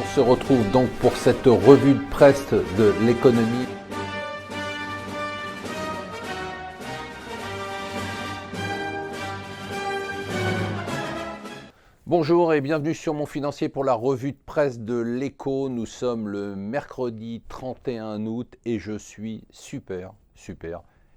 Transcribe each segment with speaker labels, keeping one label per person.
Speaker 1: On se retrouve donc pour cette revue de presse de l'économie. Bonjour et bienvenue sur Mon Financier pour la revue de presse de l'Écho. Nous sommes le mercredi 31 août et je suis super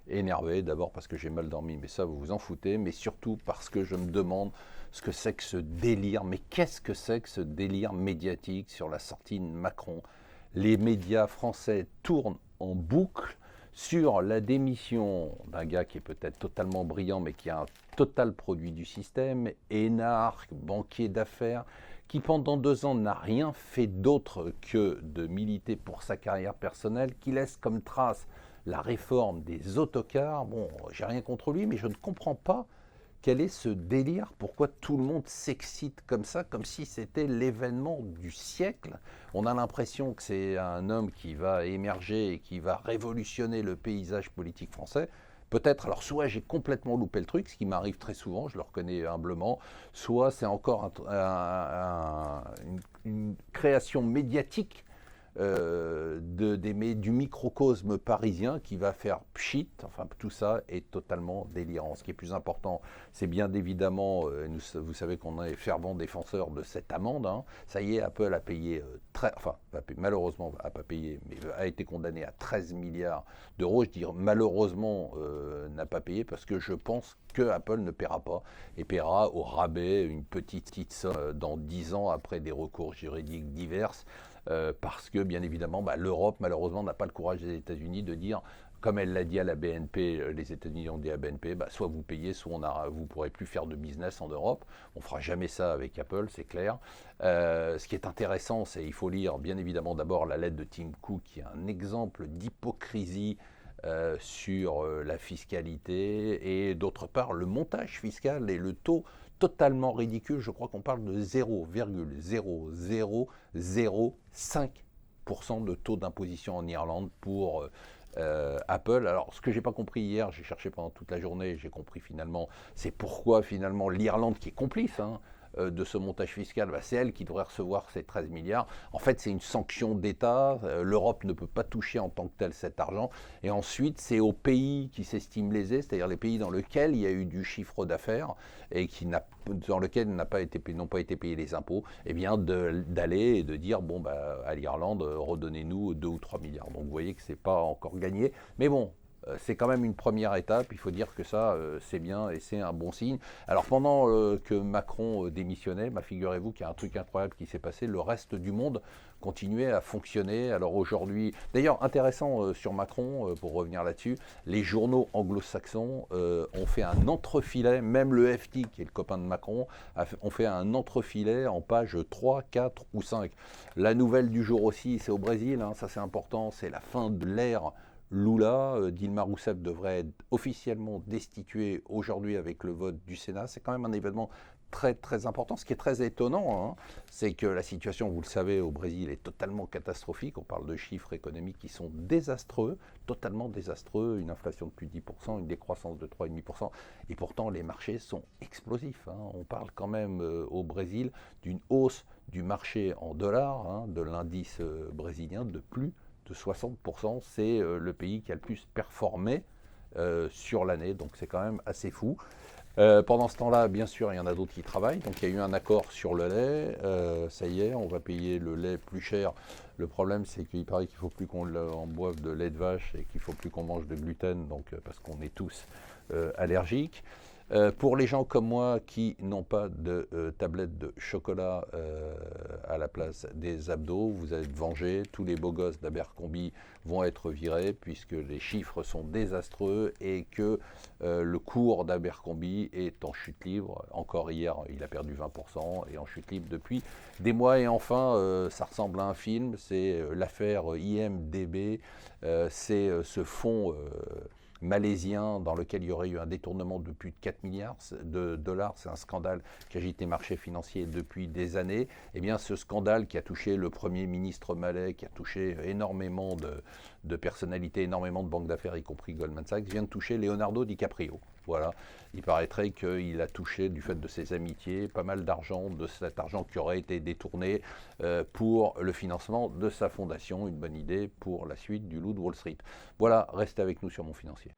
Speaker 1: énervé. D'abord parce que j'ai mal dormi, mais ça vous vous en foutez, mais surtout parce que je me demande ce que c'est que ce délire. Mais qu'est-ce que c'est que ce délire médiatique sur la sortie de Macron? Les médias français tournent en boucle sur la démission d'un gars qui est peut-être totalement brillant, mais qui est un total produit du système, énarque, banquier d'affaires, qui pendant 2 ans n'a rien fait d'autre que de militer pour sa carrière personnelle, qui laisse comme trace la réforme des autocars. Bon, j'ai rien contre lui, mais je ne comprends pas quel est ce délire, pourquoi tout le monde s'excite comme ça, comme si c'était l'événement du siècle. On a l'impression que c'est un homme qui va émerger et qui va révolutionner le paysage politique français. Peut-être, alors soit j'ai complètement loupé le truc, ce qui m'arrive très souvent, je le reconnais humblement, soit c'est encore une création médiatique du microcosme parisien qui va faire pchit. Enfin, tout ça est totalement délirant. Ce qui est plus important, c'est bien évidemment, vous savez qu'on est fervent défenseur de cette amende. Ça y est, Apple a payé, malheureusement, n'a pas payé, mais a été condamné à 13 milliards d'euros. Je dis malheureusement n'a pas payé parce que je pense que Apple ne paiera pas et paiera au rabais une petite somme dans 10 ans après des recours juridiques divers. Parce que, bien évidemment, l'Europe, malheureusement, n'a pas le courage des États-Unis de dire, comme elle l'a dit à la BNP, les États-Unis ont dit à la BNP, soit vous payez, soit vous ne pourrez plus faire de business en Europe. On ne fera jamais ça avec Apple, c'est clair. Ce qui est intéressant, c'est il faut lire, bien évidemment, d'abord la lettre de Tim Cook, qui est un exemple d'hypocrisie sur la fiscalité, et d'autre part, le montage fiscal et le taux totalement ridicule. Je crois qu'on parle de 0,0005% de taux d'imposition en Irlande pour Apple. Alors, ce que j'ai pas compris hier, j'ai cherché pendant toute la journée, j'ai compris finalement, c'est pourquoi finalement l'Irlande, qui est complice de ce montage fiscal, c'est elle qui devrait recevoir ces 13 milliards. En fait, c'est une sanction d'État. L'Europe ne peut pas toucher en tant que tel cet argent. Et ensuite, c'est aux pays qui s'estiment lésés, c'est-à-dire les pays dans lesquels il y a eu du chiffre d'affaires et dans lesquels n'ont pas été payés les impôts, eh bien d'aller et de dire, à l'Irlande, redonnez-nous 2 ou 3 milliards. Donc vous voyez que c'est pas encore gagné. Mais bon, c'est quand même une première étape, il faut dire que ça, c'est bien et c'est un bon signe. Alors pendant que Macron démissionnait, figurez-vous qu'il y a un truc incroyable qui s'est passé, le reste du monde continuait à fonctionner. Alors aujourd'hui, d'ailleurs intéressant sur Macron, pour revenir là-dessus, les journaux anglo-saxons ont fait un entrefilet, même le FT, qui est le copain de Macron, ont fait un entrefilet en page 3, 4 ou 5. La nouvelle du jour aussi, c'est au Brésil, ça c'est important, c'est la fin de l'ère Lula. Dilma Rousseff devrait être officiellement destituée aujourd'hui avec le vote du Sénat. C'est quand même un événement très très important. Ce qui est très étonnant, c'est que la situation, vous le savez, au Brésil est totalement catastrophique. On parle de chiffres économiques qui sont désastreux, totalement désastreux. Une inflation de plus de 10%, une décroissance de 3,5%. Et pourtant, les marchés sont explosifs. On parle quand même au Brésil d'une hausse du marché en dollars, de l'indice brésilien de plus de 60%, c'est le pays qui a le plus performé sur l'année, donc c'est quand même assez fou. Pendant ce temps-là, bien sûr, il y en a d'autres qui travaillent, donc il y a eu un accord sur le lait, ça y est, on va payer le lait plus cher. Le problème, c'est qu'il paraît qu'il ne faut plus qu'on en boive de lait de vache et qu'il ne faut plus qu'on mange de gluten, donc, parce qu'on est tous allergiques. Pour les gens comme moi qui n'ont pas de tablette de chocolat à la place des abdos, vous allez être vengés. Tous les beaux gosses d'Abercrombie vont être virés puisque les chiffres sont désastreux et que le cours d'Abercrombie est en chute libre. Encore hier, il a perdu 20% et en chute libre depuis des mois. Et enfin, ça ressemble à un film, c'est l'affaire IMDB, c'est ce fonds malaisien dans lequel il y aurait eu un détournement de plus de 4 milliards de dollars. C'est un scandale qui agite les marchés financiers depuis des années. Eh bien, ce scandale qui a touché le Premier ministre malais, qui a touché énormément de personnalités, énormément de banques d'affaires, y compris Goldman Sachs, vient de toucher Leonardo DiCaprio. Voilà, il paraîtrait qu'il a touché, du fait de ses amitiés, pas mal d'argent, de cet argent qui aurait été détourné pour le financement de sa fondation. Une bonne idée pour la suite du Loup de Wall Street. Voilà, restez avec nous sur Mon Financier.